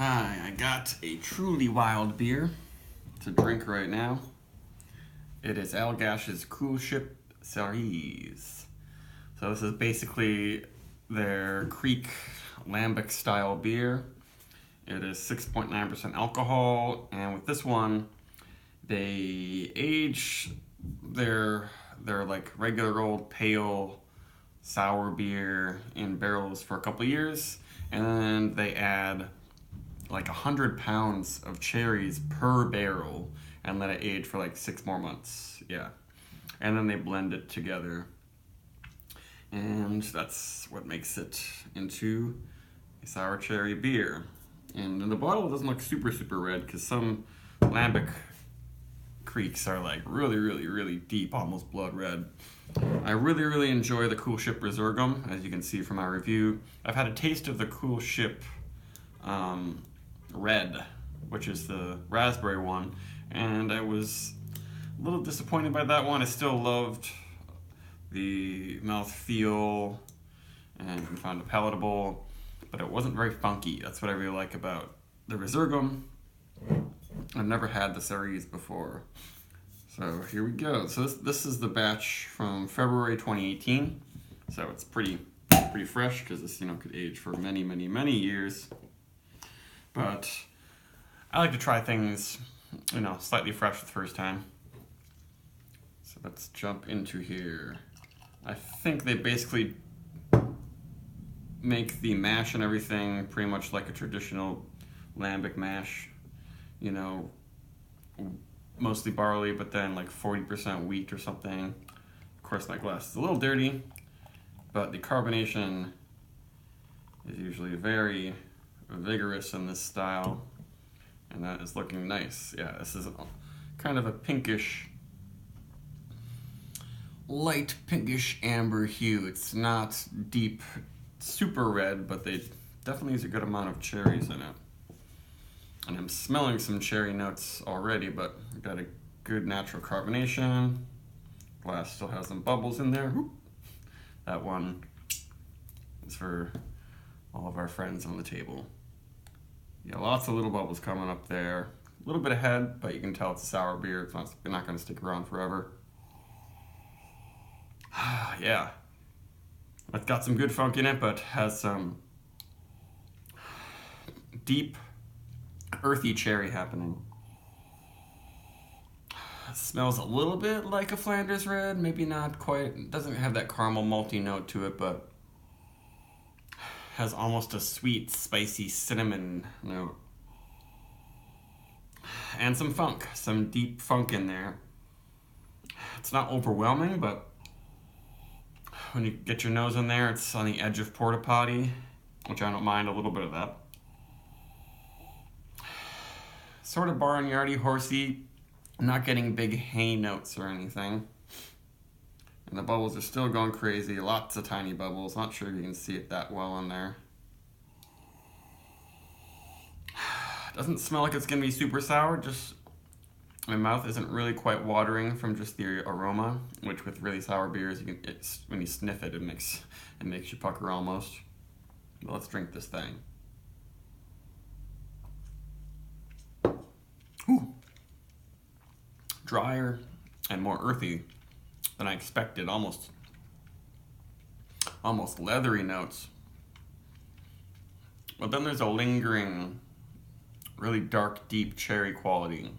Hi, I got a truly wild beer to drink right now. It is Allagash's Coolship Cerise. So this is basically their Creek Lambic style beer. It is 6.9% alcohol, and with this one, they age their like regular old pale sour beer in barrels for a couple of years, and then they add like 100 pounds of cherries per barrel and let it age for like 6 more months. Yeah. And then they blend it together. And that's what makes it into a sour cherry beer. And the bottle doesn't look super red because some lambic creeks are like really deep, almost blood red. I really enjoy the Coolship Resurgam, as you can see from my review. I've had a taste of the Coolship Red, which is the raspberry one, and I was a little disappointed by that one. I still loved the mouthfeel and found it palatable, but it wasn't very funky. That's what I really like about the Resurgam. I've never had the Cerise before. So here we go. So this is the batch from February 2018. So it's pretty fresh because this could age for many years. But I like to try things slightly fresh the first time. So let's jump into here. I think they basically make the mash and everything pretty much like a traditional lambic mash. Mostly barley, but then like 40% wheat or something. Of course, my glass is a little dirty, but the carbonation is usually very vigorous in this style, and that is looking nice. Yeah, this is kind of a light pinkish amber hue. It's not deep, super red, but they definitely use a good amount of cherries in it. And I'm smelling some cherry notes already, but I've got a good natural carbonation. Glass still has some bubbles in there. Whoop. That one is for all of our friends on the table. Yeah, lots of little bubbles coming up there. A little bit ahead, but you can tell it's a sour beer. It's not going to stick around forever. Yeah. It's got some good funk in it, but has some deep, earthy cherry happening. It smells a little bit like a Flanders Red, maybe not quite. It doesn't have that caramel malty note to it, but has almost a sweet, spicy cinnamon note. And some funk, some deep funk in there. It's not overwhelming, but when you get your nose in there, it's on the edge of porta potty, which I don't mind a little bit of that. Sort of barnyardy, horsey. I'm not getting big hay notes or anything. And the bubbles are still going crazy. Lots of tiny bubbles. Not sure if you can see it that well in there. Doesn't smell like it's going to be super sour. Just my mouth isn't really quite watering from just the aroma, which with really sour beers, when you sniff it, it makes you pucker almost. But let's drink this thing. Ooh. Drier and more earthy than I expected. Almost leathery notes. But then there's a lingering, really dark, deep cherry quality.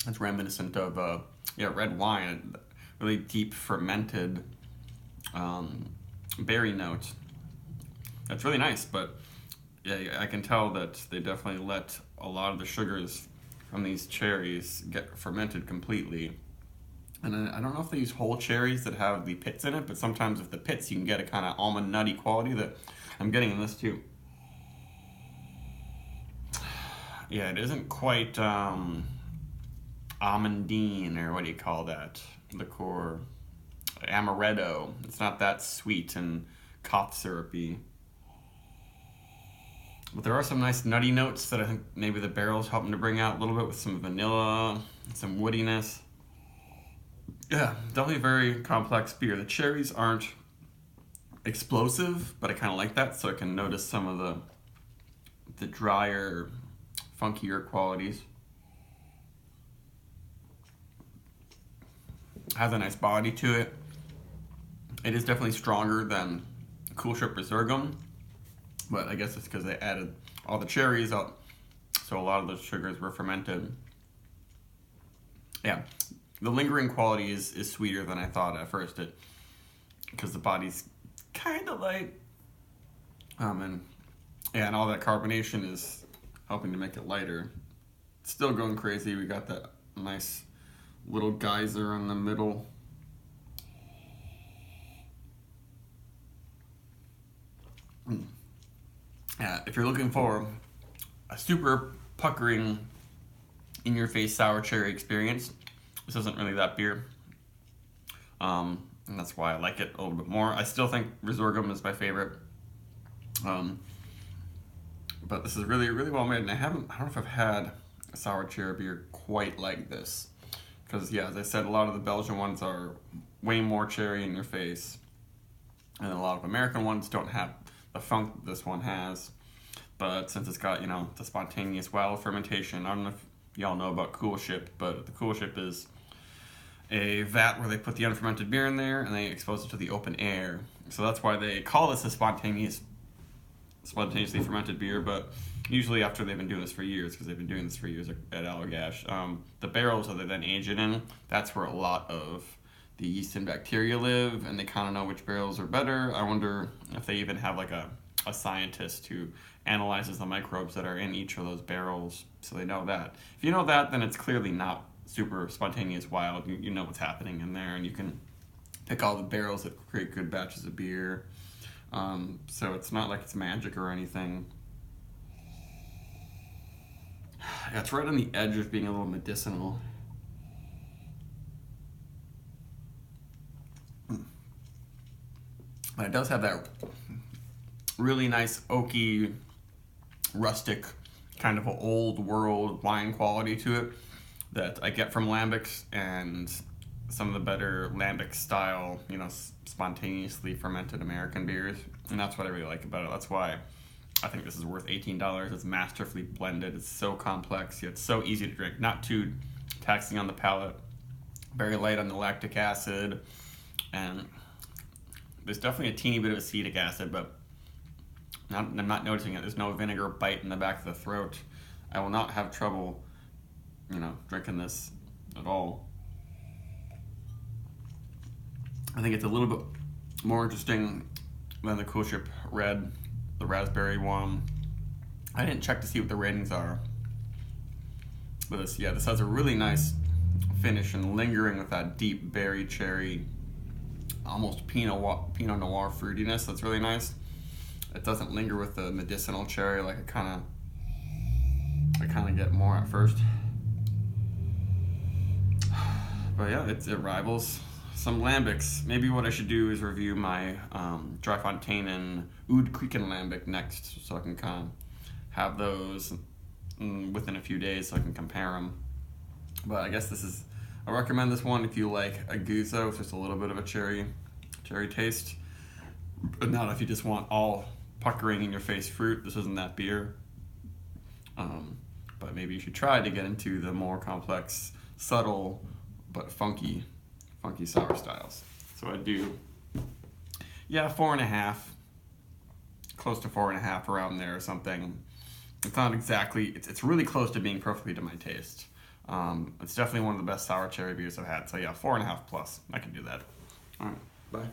It's reminiscent of red wine. Really deep fermented berry notes. That's really nice, but yeah, I can tell that they definitely let a lot of the sugars from these cherries get fermented completely. And I don't know if they use whole cherries that have the pits in it, but sometimes with the pits you can get a kind of almond nutty quality that I'm getting in this too. Yeah, it isn't quite almondine, or what do you call that? Liqueur. Amaretto. It's not that sweet and cough syrupy. But there are some nice nutty notes that I think maybe the barrel's helping to bring out a little bit, with some vanilla, some woodiness. Yeah, definitely a very complex beer. The cherries aren't explosive, but I kind of like that, so I can notice some of the the drier, funkier qualities. Has a nice body to it. It is definitely stronger than Coolship Resorghum, but I guess it's because they added all the cherries out, so a lot of those sugars were fermented. Yeah, the lingering quality is sweeter than I thought at first, because the body's kind of light, and all that carbonation is helping to make it lighter. It's still going crazy. We got that nice little geyser in the middle. Yeah, if you're looking for a super puckering, in-your-face sour cherry experience, this isn't really that beer. And that's why I like it a little bit more. I still think Resorghum is my favorite. But this is really, really well made, and I don't know if I've had a sour cherry beer quite like this. Because, yeah, as I said, a lot of the Belgian ones are way more cherry in your face. And a lot of American ones don't have the funk this one has. But since it's got, the spontaneous wild fermentation, I don't know if y'all know about Coolship, but the Coolship is a vat where they put the unfermented beer in there and they expose it to the open air. So that's why they call this a spontaneously fermented beer, but usually after they've been doing this for years, because they've been doing this for years at Allagash, the barrels that they then age it in, that's where a lot of the yeast and bacteria live, and they kind of know which barrels are better. I wonder if they even have like a scientist who analyzes the microbes that are in each of those barrels, so they know that. If you know that, then it's clearly not super spontaneous wild. You know what's happening in there, and you can pick all the barrels that create good batches of beer. So it's not like it's magic or anything. Yeah, it's right on the edge of being a little medicinal. But it does have that really nice oaky, rustic, kind of old world wine quality to it that I get from lambics and some of the better lambic style, spontaneously fermented American beers. And that's what I really like about it. That's why I think this is worth $18. It's masterfully blended. It's so complex, yet it's so easy to drink. Not too taxing on the palate. Very light on the lactic acid. And there's definitely a teeny bit of acetic acid, but I'm not noticing it. There's no vinegar bite in the back of the throat. I will not have trouble, drinking this at all. I think it's a little bit more interesting than the Coolship Red, the raspberry one. I didn't check to see what the ratings are. But this has a really nice finish and lingering with that deep berry cherry, almost Pinot Noir fruitiness. That's really nice. It doesn't linger with the medicinal cherry like I kind of get more at first. But yeah, it rivals some lambics. Maybe what I should do is review my Dry Fontaine and Oud Krieken lambic next, so I can kind of have those within a few days so I can compare them. But I guess I recommend this one if you like a Guzo with just a little bit of a cherry taste. But not if you just want all puckering in your face fruit. This isn't that beer. But maybe you should try to get into the more complex, subtle, but funky sour styles. So I do, 4.5, close to 4.5, around there or something. It's not exactly, it's really close to being perfectly to my taste. It's definitely one of the best sour cherry beers I've had. So 4.5 plus, I can do that. All right, bye.